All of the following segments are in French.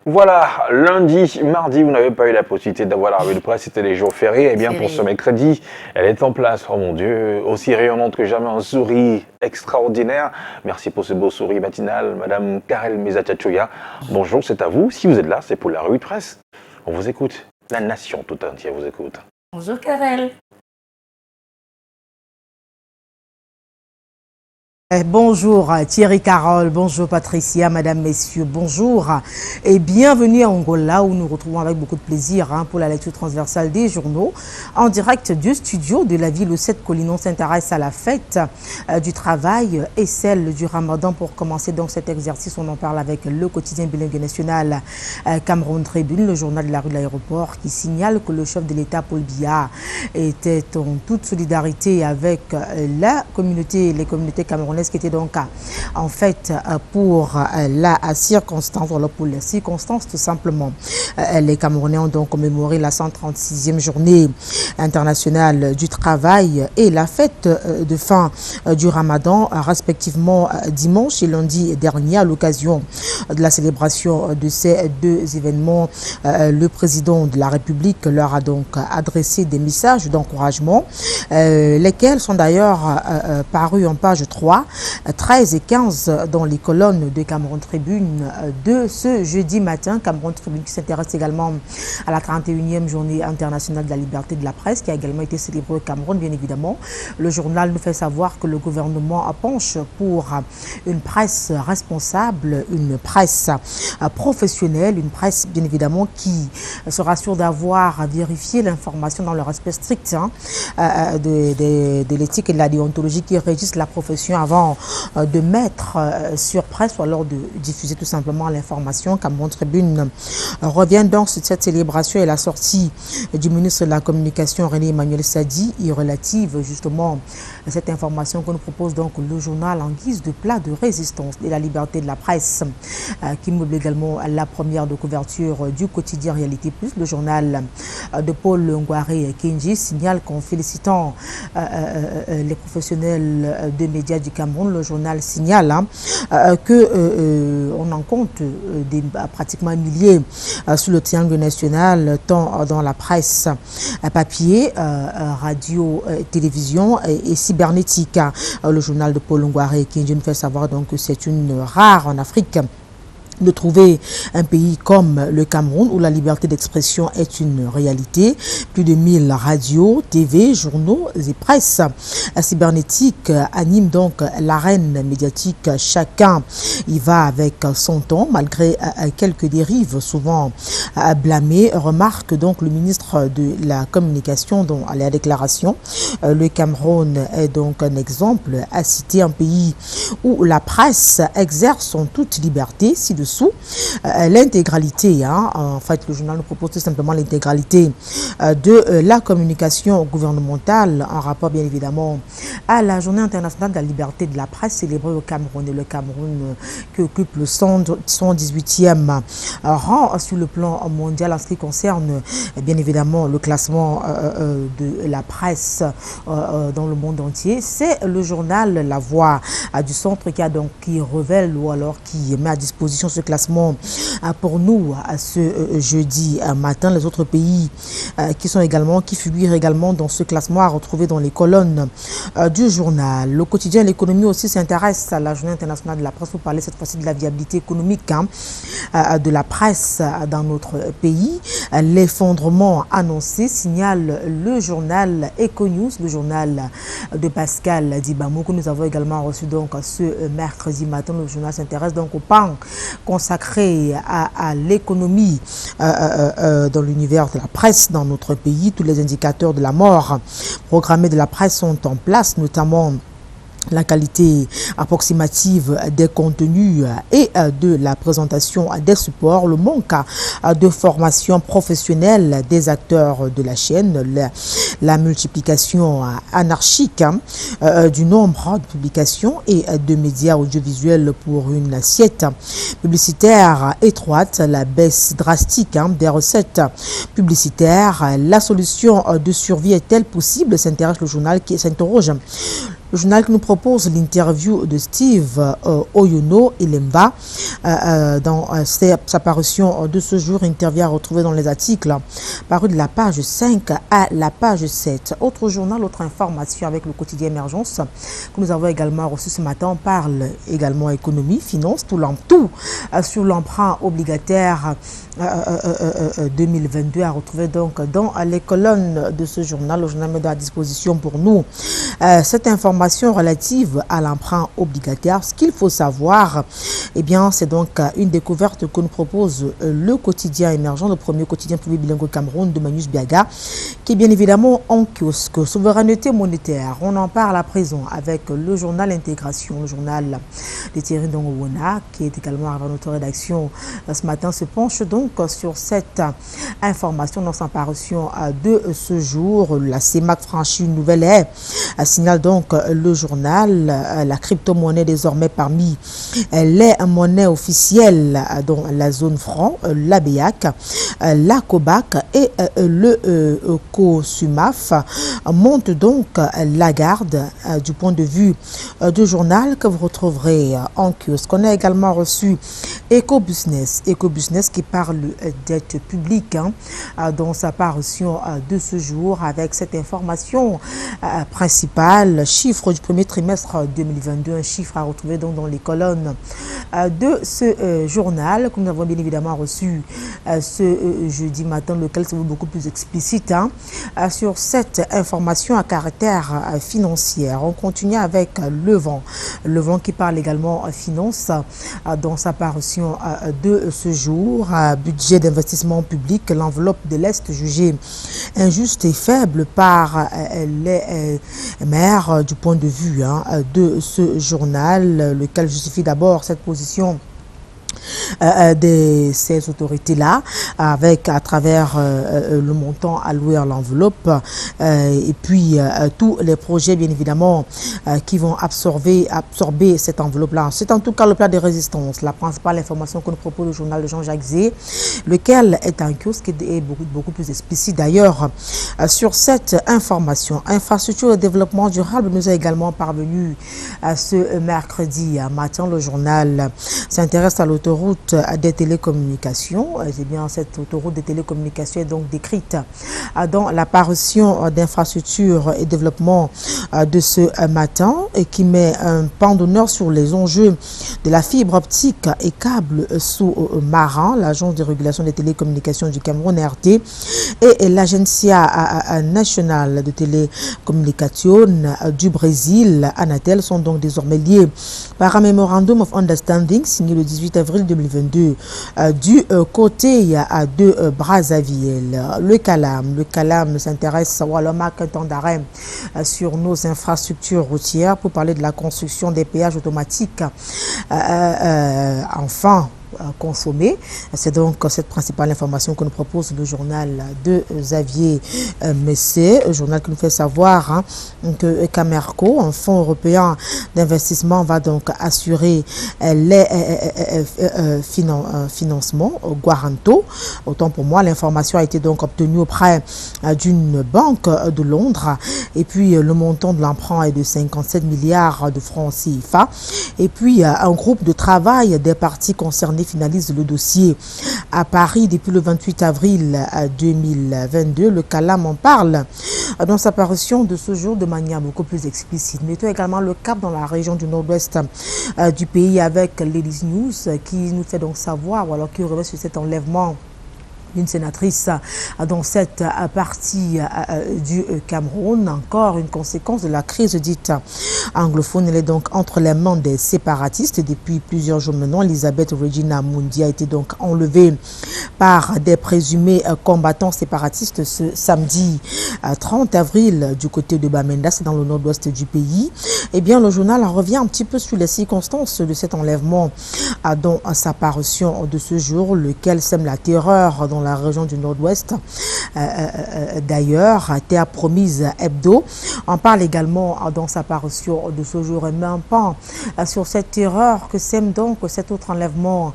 Voilà, lundi, mardi, vous n'avez pas eu la possibilité d'avoir la revue de presse, c'était les jours fériés. Eh bien, pour ce mercredi, elle est en place. Oh mon Dieu, aussi rayonnante que jamais, un sourire extraordinaire. Merci pour ce beau sourire matinal, Madame Karel Mezatchachoya. Bonjour, c'est à vous. Si vous êtes là, c'est pour la revue de presse. On vous écoute. La nation tout entière vous écoute. Bonjour Karel. Bonjour Thierry Carole, bonjour Patricia, madame, messieurs, bonjour et bienvenue à Angola où nous retrouvons avec beaucoup de plaisir pour la lecture transversale des journaux. En direct du studio de la ville, le 7 Colinon s'intéresse à la fête du travail et celle du Ramadan. Pour commencer donc cet exercice, on en parle avec le quotidien bilingue national Cameroun Tribune, le journal de la rue de l'aéroport qui signale que le chef de l'État Paul Biya était en toute solidarité avec les communautés camerounaises qui était donc en fait pour la circonstance, voilà, pour les circonstances tout simplement. Les Camerounais ont donc commémoré la 136e journée internationale du travail et la fête de fin du Ramadan, respectivement dimanche et lundi dernier. À l'occasion de la célébration de ces deux événements, le président de la République leur a donc adressé des messages d'encouragement, lesquels sont d'ailleurs parus en page 3, 13 et 15 dans les colonnes de Cameroun Tribune de ce jeudi matin. Cameroun Tribune qui s'intéresse également à la 31e journée internationale de la liberté de la presse qui a également été célébrée au Cameroun, bien évidemment. Le journal nous fait savoir que le gouvernement penche pour une presse responsable, une presse professionnelle, une presse bien évidemment qui se rassure d'avoir vérifié l'information dans le respect strict de l'éthique et de la déontologie qui régissent la profession avant de mettre sur presse ou alors de diffuser tout simplement l'information. Cameroun Tribune revient donc sur cette célébration et la sortie du ministre de la Communication René Emmanuel Sadi est relative justement à cette information que nous propose donc le journal en guise de plat de résistance et la liberté de la presse qui meuble également la première de couverture du quotidien Réalité Plus. Le journal de Paul Ngouaré Kenji signale qu'en félicitant les professionnels de médias du Cameroun, le journal signale que on en compte pratiquement milliers sur le triangle national, tant dans la presse papier, radio, télévision et cybernétique. Le journal de Paul Ngouaré qui nous fait savoir donc que c'est une rare en Afrique de trouver un pays comme le Cameroun où la liberté d'expression est une réalité. Plus de 1000 radios, TV, journaux et presse cybernétique animent donc l'arène médiatique. Chacun y va avec son temps malgré quelques dérives souvent blâmées. Remarque donc le ministre de la Communication dans la déclaration. Le Cameroun est donc un exemple à citer, un pays où la presse exerce en toute liberté ci-dessous. L'intégralité, en fait le journal nous propose tout simplement l'intégralité de la communication gouvernementale en rapport bien évidemment à la journée internationale de la liberté de la presse célébrée au Cameroun. Et le Cameroun qui occupe le 118e rang sur le plan mondial en ce qui concerne bien évidemment le classement de la presse dans le monde entier. C'est le journal La Voix du Centre qui révèle ou alors qui met à disposition ce classement pour nous ce jeudi matin. Les autres pays qui figurent également dans ce classement à retrouver dans les colonnes du journal. Le quotidien L'économie aussi s'intéresse à la journée internationale de la presse pour parler cette fois-ci de la viabilité économique de la presse dans notre pays. L'effondrement annoncé signale le journal Econews, le journal de Pascal Dibamou que nous avons également reçu donc ce mercredi matin. Le journal s'intéresse donc au pan consacré à l'économie dans l'univers de la presse dans notre pays. Tous les indicateurs de la mort programmée de la presse sont en place, notamment la qualité approximative des contenus et de la présentation des supports, le manque de formation professionnelle des acteurs de la chaîne, la multiplication anarchique du nombre de publications et de médias audiovisuels pour une assiette publicitaire étroite, la baisse drastique des recettes publicitaires. La solution de survie est-elle possible? S'intéresse le journal qui s'interroge Le journal qui nous propose l'interview de Steve Oyono Ilemba dans sa parution de ce jour, interview à retrouver dans les articles parus de la page 5 à la page 7. Autre journal, autre information avec le quotidien Émergence que nous avons également reçu ce matin. On parle également économie, finance, tout sur l'emprunt obligataire 2022 à retrouver donc dans les colonnes de ce journal. Le journal met à disposition pour nous cette information relative à l'emprunt obligataire. Ce qu'il faut savoir, eh bien, c'est donc une découverte que nous propose le quotidien Émergent, le premier quotidien public bilingue au Cameroun de Manus Biaga, qui est bien évidemment en kiosque. Souveraineté monétaire, on en parle à présent avec le journal Intégration, le journal de Thierry Dongowona, qui est également à notre rédaction ce matin, se penche donc sur cette information dans sa parution de ce jour. La CEMAC franchit une nouvelle ère, signale donc le journal. La crypto-monnaie désormais parmi les monnaies officielles dans la zone franc, la BEAC, la COBAC et le COSUMAF monte donc la garde du point de vue du journal que vous retrouverez en kiosque. On a également reçu EcoBusiness qui parle dette publique dans sa parution de ce jour avec cette information principale, chiffre du premier trimestre 2022, un chiffre à retrouver donc dans les colonnes de ce journal que nous avons bien évidemment reçu ce jeudi matin, lequel se veut beaucoup plus explicite sur cette information à caractère financier. On continue avec Le Vent qui parle également finance dans sa parution de ce jour. Budget d'investissement public, l'enveloppe de l'Est jugée injuste et faible par les maires du point de vue de ce journal, lequel justifie d'abord cette position de ces autorités-là, avec à travers le montant alloué à l'enveloppe et puis tous les projets bien évidemment qui vont absorber cette enveloppe-là. C'est en tout cas le plan de résistance, la principale information que nous propose le journal de Jean-Jacques Zé, lequel est un kiosque et beaucoup plus explicite d'ailleurs sur cette information. Infrastructure et développement durable nous a également parvenu ce mercredi matin. Le journal s'intéresse à l'autoroute des télécommunications. C'est bien cette autoroute des télécommunications est donc décrite dans la parution d'infrastructures et développement de ce matin et qui met un pan d'honneur sur les enjeux de la fibre optique et câbles sous-marins. L'Agence de régulation des télécommunications du Cameroun, RT, et l'Agência nationale de télécommunications du Brésil, Anatel, sont donc désormais liés par un Memorandum of Understanding signé le 18 avril 2022 du côté de Brazzaville. Le CALAM s'intéresse ou alors marque un temps d'arrêt sur nos infrastructures routières pour parler de la construction des péages automatiques enfin consommer. C'est donc cette principale information que nous propose le journal de Xavier Messé, un journal qui nous fait savoir que Camerco, un fonds européen d'investissement, va donc assurer les financements Guaranto. Autant pour moi, l'information a été donc obtenue auprès d'une banque de Londres et puis le montant de l'emprunt est de 57 milliards de francs CFA et puis un groupe de travail des parties concernées finalise le dossier à Paris depuis le 28 avril 2022. Le CALAM en parle dans sa parution de ce jour de manière beaucoup plus explicite. Mettons également le cap dans la région du nord-ouest du pays avec Ladies News qui nous fait donc savoir ou alors qui revient sur cet enlèvement d'une sénatrice dans cette partie du Cameroun. Encore une conséquence de la crise dite anglophone. Elle est donc entre les mains des séparatistes depuis plusieurs jours maintenant. Elisabeth Regina Mundi a été donc enlevée par des présumés combattants séparatistes ce samedi 30 avril du côté de Bamenda, c'est dans le nord-ouest du pays. Eh bien, le journal revient un petit peu sur les circonstances de cet enlèvement dans sa parution de ce jour, lequel sème la terreur dans dans la région du Nord-Ouest. D'ailleurs, Terre Promise Hebdo en parle également dans sa parution de ce jour et met un pan sur cette terreur que sème donc cet autre enlèvement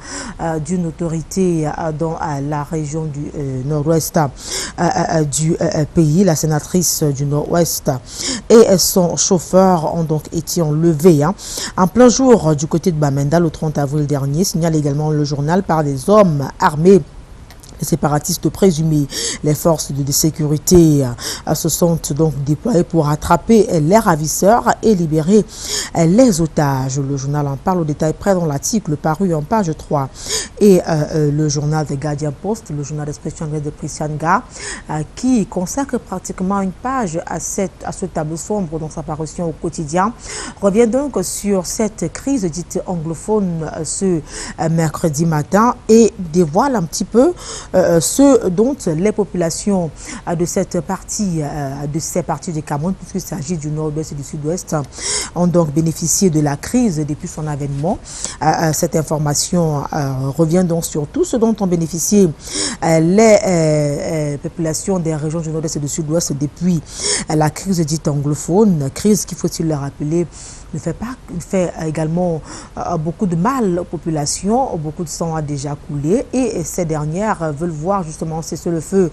d'une autorité dans la région du Nord-Ouest du pays. La sénatrice du Nord-Ouest et son chauffeur ont donc été enlevés en plein jour du côté de Bamenda le 30 avril dernier, signale également le journal, par des hommes armés. Les séparatistes présumés, les forces de sécurité se sont donc déployées pour attraper les ravisseurs et libérer les otages. Le journal en parle au détail près dans l'article paru en page 3. Et le journal The Guardian Post, le journal d'expression anglaise de Priscianga, qui consacre pratiquement une page à ce tableau sombre dans sa parution au quotidien, revient donc sur cette crise dite anglophone ce mercredi matin et dévoile un petit peu ce dont les populations de cette partie, de ces parties du Cameroun, puisqu'il s'agit du nord-ouest et du sud-ouest, ont donc bénéficié de la crise depuis son avènement. Cette information revient donc sur tout ce dont ont bénéficié les populations des régions du nord-est et du sud-ouest depuis la crise dite anglophone, crise qui, faut-il le rappeler, fait également beaucoup de mal aux populations. Beaucoup de sang a déjà coulé et ces dernières veulent voir justement cesser le feu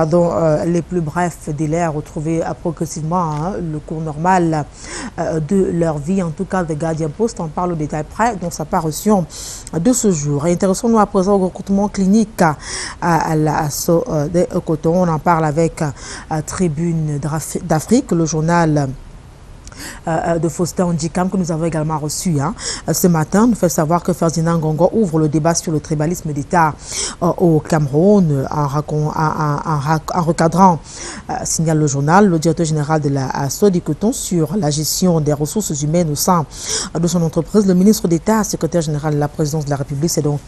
dans les plus brefs délais, retrouver progressivement le cours normal de leur vie. En tout cas, The Guardian Post en parle au détail près dans sa parution de ce jour. Intéressons-nous à présent au recrutement clinique à l'assaut des cotons. On en parle avec Tribune d'Afrique, le journal de Faustin Ndjikam que nous avons également reçu ce matin, nous fait savoir que Ferdinand Ngongo ouvre le débat sur le tribalisme d'État au Cameroun en recadrant, signale le journal, le directeur général de la Sodicoton sur la gestion des ressources humaines au sein de son entreprise. Le ministre d'État, secrétaire général de la présidence de la République, s'est donc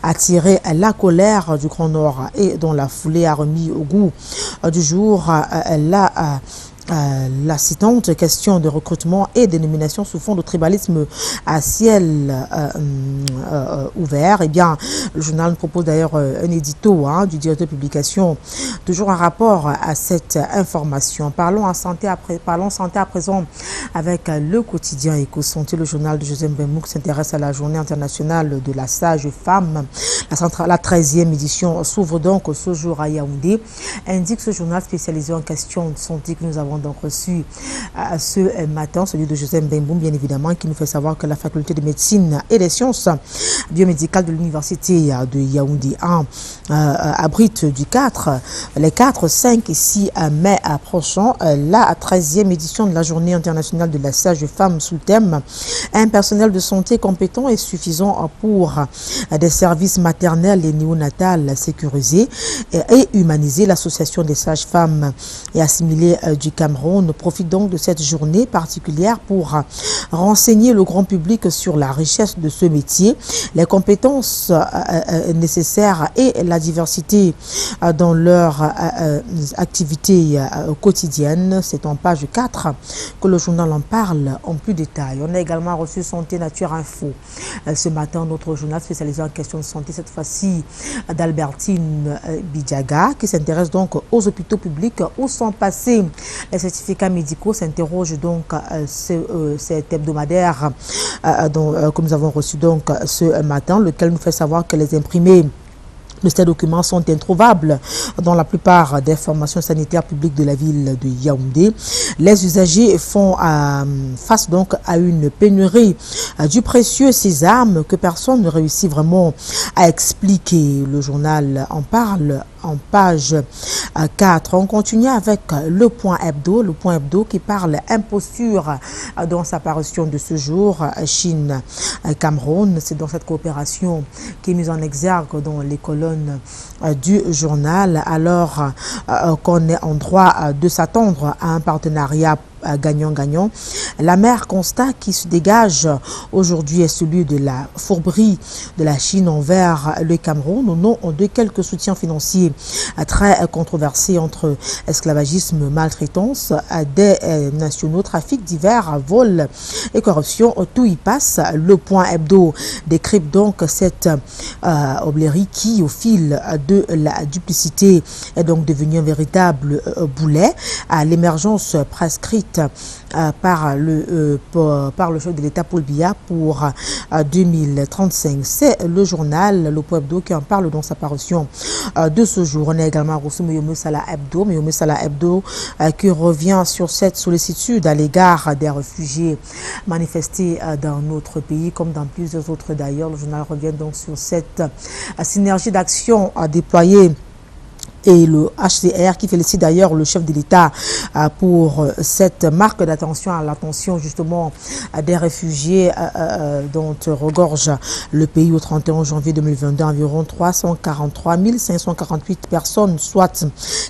attiré la colère du Grand Nord et dans la foulée a remis au goût du jour la citante question de recrutement et de nomination sous fond de tribalisme à ciel ouvert. Eh bien, le journal nous propose d'ailleurs un édito du directeur de publication, toujours en rapport à cette information. Parlons santé à présent avec le quotidien Éco-Santé. Le journal de Joseph Mbemou s'intéresse à la journée internationale de la sage femme. La 13e édition s'ouvre donc ce jour à Yaoundé. Indique ce journal spécialisé en questions de santé que nous avons donc reçu ce matin, celui de Joseph Mbemboum, bien évidemment, qui nous fait savoir que la faculté de médecine et des sciences biomédicales de l'université de Yaoundé 1 abrite les 4, 5 et 6 mai prochains la 13e édition de la journée internationale de la sage femme sous le thème un personnel de santé compétent et suffisant pour des services maternels et néonatals sécurisés et humanisés. L'association des sages-femmes et assimilées du Cameroun profite donc de cette journée particulière pour renseigner le grand public sur la richesse de ce métier, les compétences nécessaires et la diversité dans leur activité quotidienne. C'est en page 4 que le journal en parle en plus détail. On a également reçu Santé Nature Info. Ce matin, notre journal spécialisé en questions de santé, cette fois-ci d'Albertine Bidjaga, qui s'intéresse donc aux hôpitaux publics où sont passés les certificats médicaux. S'interroge donc cet hebdomadaire que nous avons reçu donc ce matin, lequel nous fait savoir que les imprimés de ces documents sont introuvables dans la plupart des formations sanitaires publiques de la ville de Yaoundé. Les usagers font face donc à une pénurie du précieux sésame que personne ne réussit vraiment à expliquer. Le journal en parle en page 4. On continue avec le point hebdo qui parle imposture dans sa parution de ce jour, Chine-Cameroun. C'est dans cette coopération qui est mise en exergue dans les colonnes du journal, alors qu'on est en droit de s'attendre à un partenariat gagnant-gagnant. L'amer constat qui se dégage aujourd'hui est celui de la fourberie de la Chine envers le Cameroun au nom de quelques soutiens financiers très controversés entre esclavagisme, maltraitance des nationaux, trafic divers, vol et corruption. Tout y passe. Le point hebdo décrypte donc cette oblérie qui, au fil de la duplicité, est donc devenue un véritable boulet à l'émergence prescrite par le chef de l'État Paul Biya pour 2035. C'est le journal Le Point Hebdo qui en parle dans sa parution de ce jour. On a également reçu Meyome Salah Hebdo qui revient sur cette sollicitude à l'égard des réfugiés manifestés dans notre pays comme dans plusieurs autres d'ailleurs. Le journal revient donc sur cette synergie d'action déployée et le HCR qui félicite d'ailleurs le chef de l'État pour cette marque d'attention à l'attention justement des réfugiés dont regorge le pays au 31 janvier 2022. Environ 343 548 personnes, soit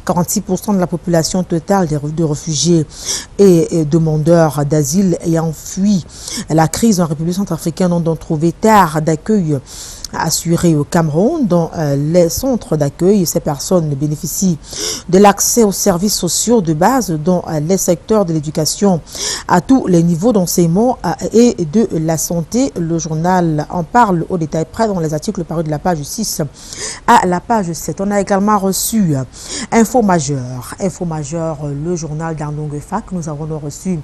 46% de la population totale de réfugiés et demandeurs d'asile ayant fui la crise en République centrafricaine ont donc trouvé terre d'accueil assuré au Cameroun. Dans les centres d'accueil, ces personnes bénéficient de l'accès aux services sociaux de base dans les secteurs de l'éducation à tous les niveaux d'enseignement et de la santé. Le journal en parle au détail près dans les articles parus de la page 6 à la page 7. On a également reçu Info Majeur, le journal d'Andongefa que nous avons reçu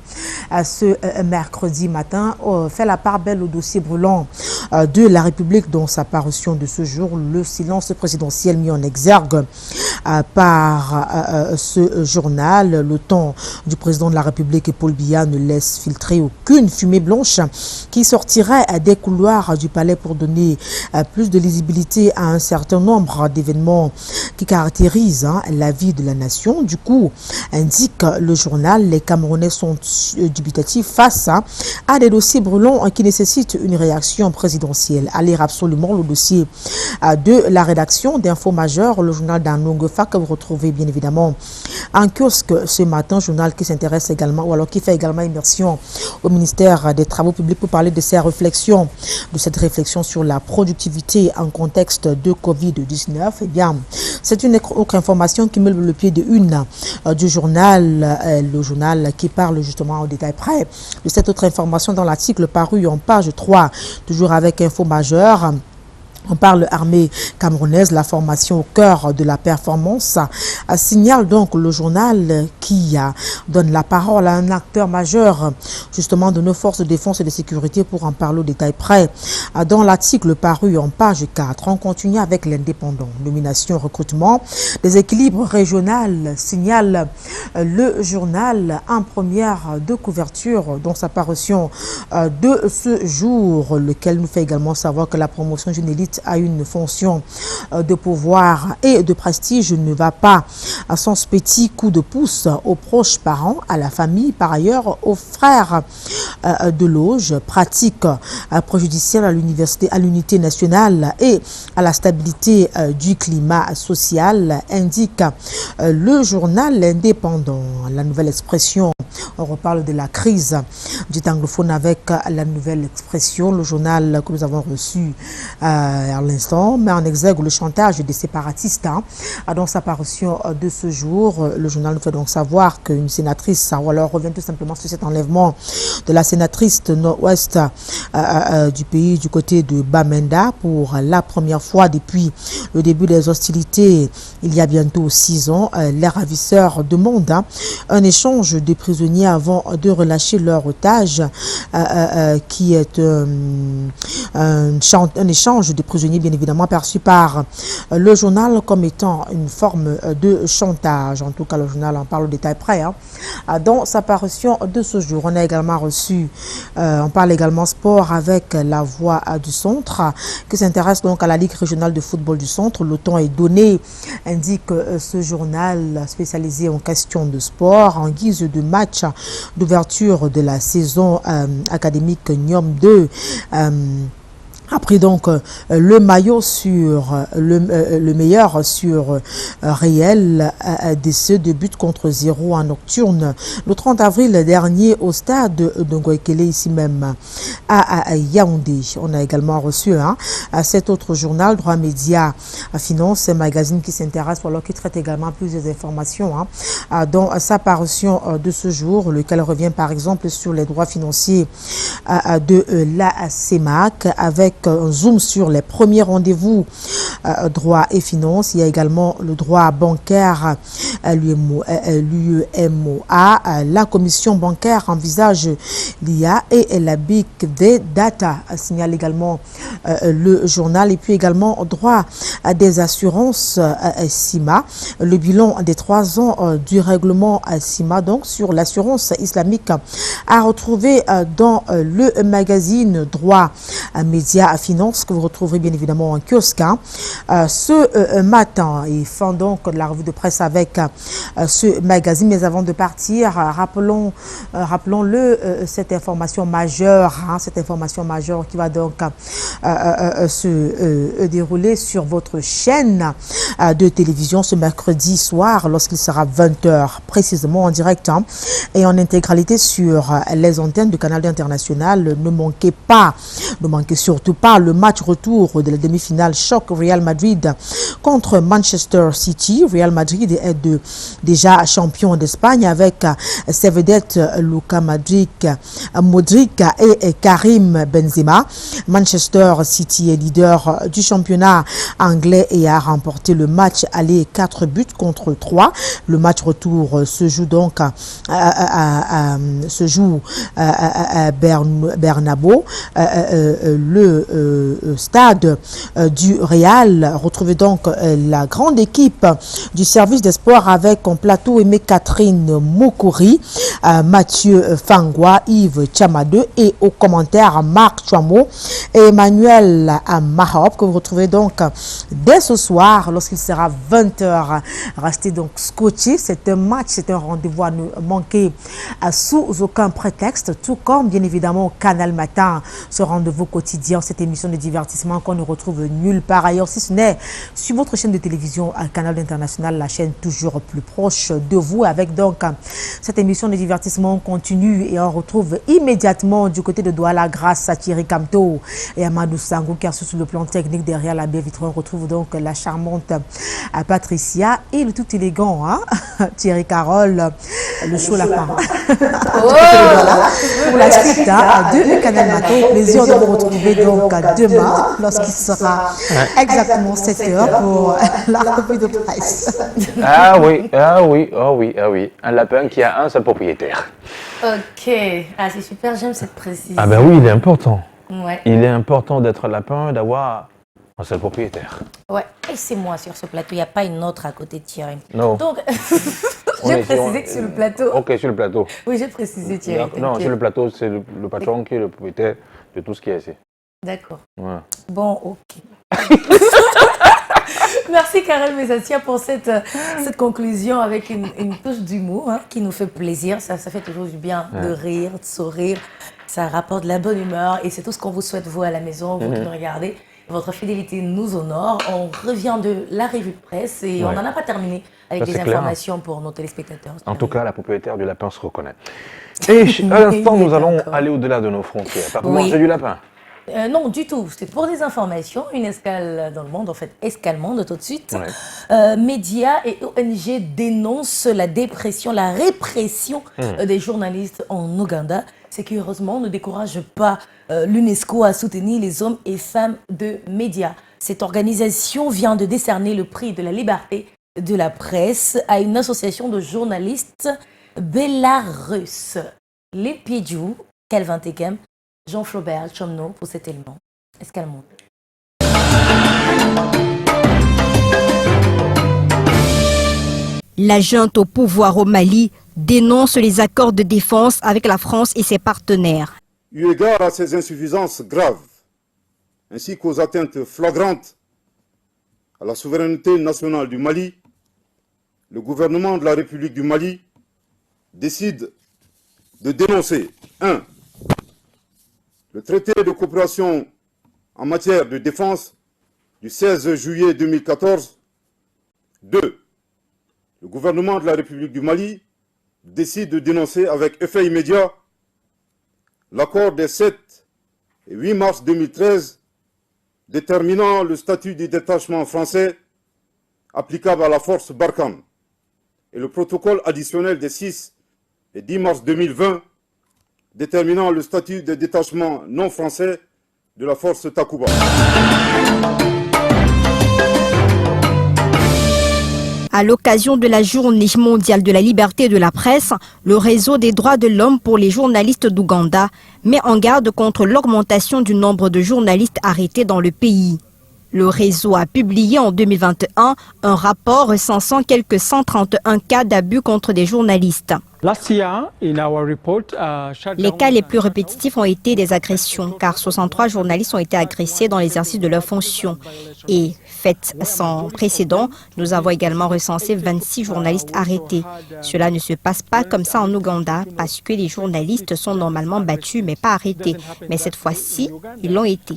ce mercredi matin, fait la part belle au dossier brûlant de la République dans sa parution de ce jour, le silence présidentiel mis en exergue par ce journal. Le temps du président de la République, Paul Biya, ne laisse filtrer aucune fumée blanche qui sortirait des couloirs du palais pour donner plus de lisibilité à un certain nombre d'événements qui caractérisent la vie de la nation. Du coup, indique le journal, les Camerounais sont dubitatifs face à des dossiers brûlants qui nécessitent une réaction présidentielle. À lire absolument le dossier de la rédaction d'Info Majeur, le journal d'Andongefa que vous retrouvez bien évidemment en kiosque ce matin, journal qui s'intéresse également ou alors qui fait également immersion au ministère des Travaux publics pour parler de cette réflexion sur la productivité en contexte de Covid-19. Eh bien, c'est une autre information qui met le pied de une du journal, le journal qui parle justement au détail près de cette autre information dans l'article paru en page 3, toujours avec Info Majeur. On parle armée camerounaise, la formation au cœur de la performance. Signale donc le journal qui donne la parole à un acteur majeur justement de nos forces de défense et de sécurité pour en parler au détail près. Dans l'article paru en page 4, on continue avec l'indépendant. Nomination, recrutement, déséquilibre régional, signale le journal en première de couverture dans sa parution de ce jour, lequel nous fait également savoir que la promotion d'une élite à une fonction de pouvoir et de prestige ne va pas sans ce petit coup de pouce aux proches parents, à la famille, par ailleurs aux frères de loge, pratique préjudiciable à l'université, à l'unité nationale et à la stabilité du climat social, indique le journal indépendant. La nouvelle expression, on reparle de la crise du anglophone avec la nouvelle expression, le journal que nous avons reçu à l'instant, met en exergue le chantage des séparatistes. Dans sa parution de ce jour, le journal nous fait donc savoir qu'une sénatrice, ou alors revient tout simplement sur cet enlèvement de la sénatrice nord-ouest du pays, du côté de Bamenda, pour la première fois depuis le début des hostilités, il y a bientôt 6 ans. Les ravisseurs demandent un échange de prisonniers avant de relâcher leur otage, qui est un échange de prisonniers bien évidemment perçu par le journal comme étant une forme de chantage. En tout cas, le journal en parle au détail près dans sa parution de ce jour. On a également reçu, on parle également sport avec la Voix du Centre qui s'intéresse donc à la Ligue régionale de football du Centre. Le temps est donné, indique ce journal spécialisé en questions de sport, en guise de match d'ouverture de la saison académique NIOM 2. a pris donc le maillot sur le meilleur sur réel d'essai de but contre 0 en nocturne le 30 avril dernier au stade de Ngoekele ici même à Yaoundé. On a également reçu cet autre journal Droit Média Finance, un magazine qui s'intéresse alors qui traite également plusieurs informations dont sa parution de ce jour, lequel revient par exemple sur les droits financiers de la CEMAC avec un zoom sur les premiers rendez-vous droit et finances. Il y a également le droit bancaire, l'UEMOA, la commission bancaire envisage l'IA et la Big Data, signale également le journal. Et puis également droit des assurances CIMA, le bilan des 3 ans du règlement CIMA, donc sur l'assurance islamique, à retrouver dans le magazine Droit Média Finance que vous retrouverez bien évidemment en kiosque ce matin. Et fin donc la revue de presse avec ce magazine. Mais avant de partir, rappelons-le, cette information majeure qui va donc se dérouler sur votre chaîne de télévision ce mercredi soir lorsqu'il sera 20h précisément en direct et en intégralité sur les antennes du Canal International. Ne manquez surtout pas le match retour de la demi-finale choc Real Madrid contre Manchester City. Real Madrid est déjà champion d'Espagne avec ses vedettes Luka Modric et Karim Benzema. Manchester City est leader du championnat anglais et a remporté le match aller 4 buts contre 3. Le match retour se joue donc à Bernabéu, le stade du Real. Retrouvez donc la grande équipe du service des sports avec en plateau Aimé Catherine Moukouri, Mathieu Fangwa, Yves Chamadeu et au commentaire Marc Chouamo et Emmanuel Mahop que vous retrouvez donc dès ce soir lorsqu'il sera 20h. Restez donc scotchés. C'est un match, c'est un rendez-vous à ne manquer sous aucun prétexte, tout comme bien évidemment au Canal Matin, ce rendez-vous quotidien, cette émission de divertissement qu'on ne retrouve nulle part ailleurs, si ce n'est sur votre chaîne de télévision Canal International, la chaîne toujours plus proche de vous, avec donc cette émission de divertissement continue et on retrouve immédiatement du côté de Douala grâce à Thierry Kamto et Amadou Sangou qui assure sur le plan technique derrière la baie vitrine. On retrouve donc la charmante Patricia et le tout élégant Thierry Carole, le show lapin. Pour la suite de Canal Matin, plaisir de vous retrouver donc demain lorsqu'il sera exactement 7h pour la revue de presse. Ah oui. Un lapin qui a un seul propriétaire. Ok, c'est super, j'aime cette précision. Ah ben oui, il est important. Ouais. Il est important d'être lapin, d'avoir un seul propriétaire. Ouais, et c'est moi sur ce plateau, il n'y a pas une autre à côté de Thierry. Non. Donc, j'ai précisé que sur le plateau. Ok, sur le plateau. Oui, j'ai précisé Thierry. Non, sur le plateau, c'est le patron qui est le propriétaire de tout ce qui est ici. D'accord. Ouais. Bon, ok. Merci Karel Messatia pour cette conclusion avec une touche d'humour qui nous fait plaisir. Ça fait toujours du bien de rire, de sourire. Ça rapporte de la bonne humeur et c'est tout ce qu'on vous souhaite, vous à la maison, vous qui nous regardez. Votre fidélité nous honore. On revient de la revue de presse et on n'en a pas terminé avec des informations pour nos téléspectateurs. En tout cas, la propriétaire du lapin se reconnaît. Et à l'instant, nous allons aller au-delà de nos frontières. Pas pour manger du lapin. Non, du tout. C'est pour des informations, une escale dans le monde, en fait, escale monde tout de suite. Médias et ONG dénoncent la répression des journalistes en Ouganda. C'est qui, heureusement, ne décourage pas l'UNESCO à soutenir les hommes et femmes de médias. Cette organisation vient de décerner le prix de la liberté de la presse à une association de journalistes bélarusses. Les Piedjou, Calvin Tekem, Jean Flaubert Chomno pour cet élément. Escale monde. La junte au pouvoir au Mali dénonce les accords de défense avec la France et ses partenaires. Eu égard à ces insuffisances graves, ainsi qu'aux atteintes flagrantes à la souveraineté nationale du Mali, le gouvernement de la République du Mali décide de dénoncer 1. Le traité de coopération en matière de défense du 16 juillet 2014. 2. Le gouvernement de la République du Mali décide de dénoncer avec effet immédiat l'accord des 7 et 8 mars 2013 déterminant le statut du détachement français applicable à la force Barkhane et le protocole additionnel des 6 et 10 mars 2020 déterminant le statut de détachement non français de la force Takuba. À l'occasion de la Journée mondiale de la liberté de la presse, le réseau des droits de l'homme pour les journalistes d'Ouganda met en garde contre l'augmentation du nombre de journalistes arrêtés dans le pays. Le réseau a publié en 2021 un rapport recensant quelques 131 cas d'abus contre des journalistes. Les cas les plus répétitifs ont été des agressions, car 63 journalistes ont été agressés dans l'exercice de leurs fonctions. Et, fait sans précédent, nous avons également recensé 26 journalistes arrêtés. Cela ne se passe pas comme ça en Ouganda, parce que les journalistes sont normalement battus, mais pas arrêtés. Mais cette fois-ci, ils l'ont été.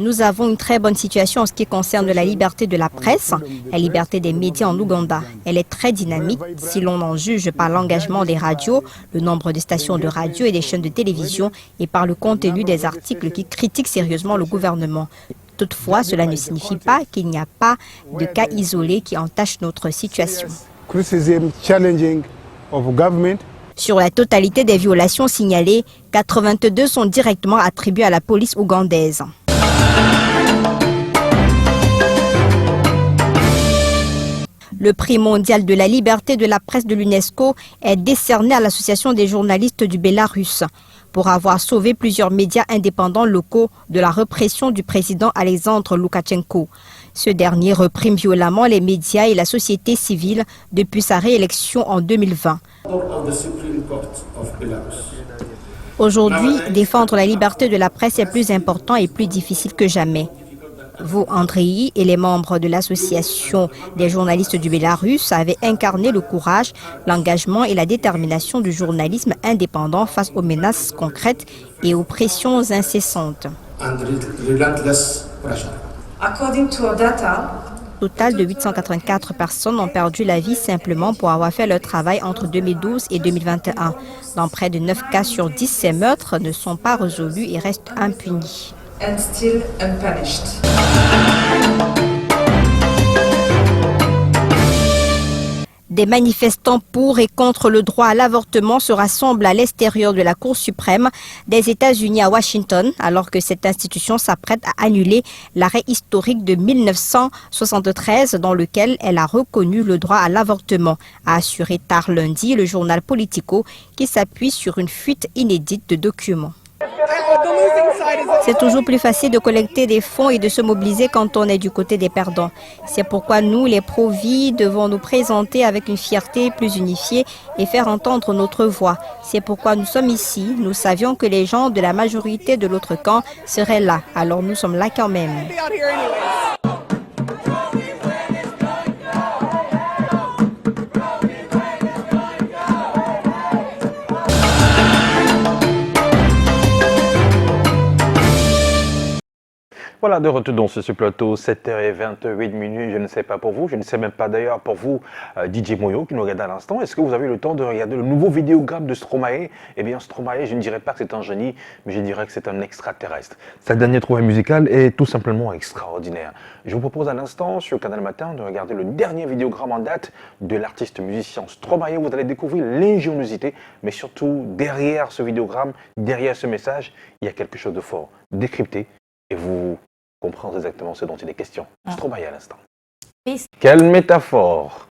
Nous avons une très bonne situation en ce qui concerne la liberté de la presse, la liberté des médias en Ouganda. Elle est très dynamique si l'on en juge par l'engagement des radios, le nombre de stations de radio et des chaînes de télévision et par le contenu des articles qui critiquent sérieusement le gouvernement. Toutefois, cela ne signifie pas qu'il n'y a pas de cas isolés qui entachent notre situation. Sur la totalité des violations signalées, 82 sont directement attribuées à la police ougandaise. Le prix mondial de la liberté de la presse de l'UNESCO est décerné à l'Association des journalistes du Bélarus pour avoir sauvé plusieurs médias indépendants locaux de la répression du président Alexandre Loukachenko. Ce dernier reprime violemment les médias et la société civile depuis sa réélection en 2020. Aujourd'hui, défendre la liberté de la presse est plus important et plus difficile que jamais. Vous, Andrei, et les membres de l'Association des journalistes du Bélarus avez incarné le courage, l'engagement et la détermination du journalisme indépendant face aux menaces concrètes et aux pressions incessantes. Total de 884 personnes ont perdu la vie simplement pour avoir fait leur travail entre 2012 et 2021. Dans près de 9 cas sur 10, ces meurtres ne sont pas résolus et restent impunis. Des manifestants pour et contre le droit à l'avortement se rassemblent à l'extérieur de la Cour suprême des États-Unis à Washington, alors que cette institution s'apprête à annuler l'arrêt historique de 1973 dans lequel elle a reconnu le droit à l'avortement, a assuré tard lundi le journal Politico qui s'appuie sur une fuite inédite de documents. C'est toujours plus facile de collecter des fonds et de se mobiliser quand on est du côté des perdants. C'est pourquoi nous, les pro-vie, devons nous présenter avec une fierté plus unifiée et faire entendre notre voix. C'est pourquoi nous sommes ici. Nous savions que les gens de la majorité de l'autre camp seraient là. Alors nous sommes là quand même. Voilà, de retour dans ce plateau, 7h28. Je ne sais pas pour vous, je ne sais même pas d'ailleurs pour vous, DJ Moyo, qui nous regarde à l'instant. Est-ce que vous avez eu le temps de regarder le nouveau vidéogramme de Stromae? Eh bien, Stromae, je ne dirais pas que c'est un génie, mais je dirais que c'est un extraterrestre. Sa dernière trouvaille musicale est tout simplement extraordinaire. Je vous propose à l'instant, sur Canal Matin, de regarder le dernier vidéogramme en date de l'artiste musicien Stromae. Vous allez découvrir l'ingéniosité, mais surtout, derrière ce vidéogramme, derrière ce message, il y a quelque chose de fort, décrypté, et vous comprendre exactement ce dont il est question. Stromae à l'instant. Quelle métaphore!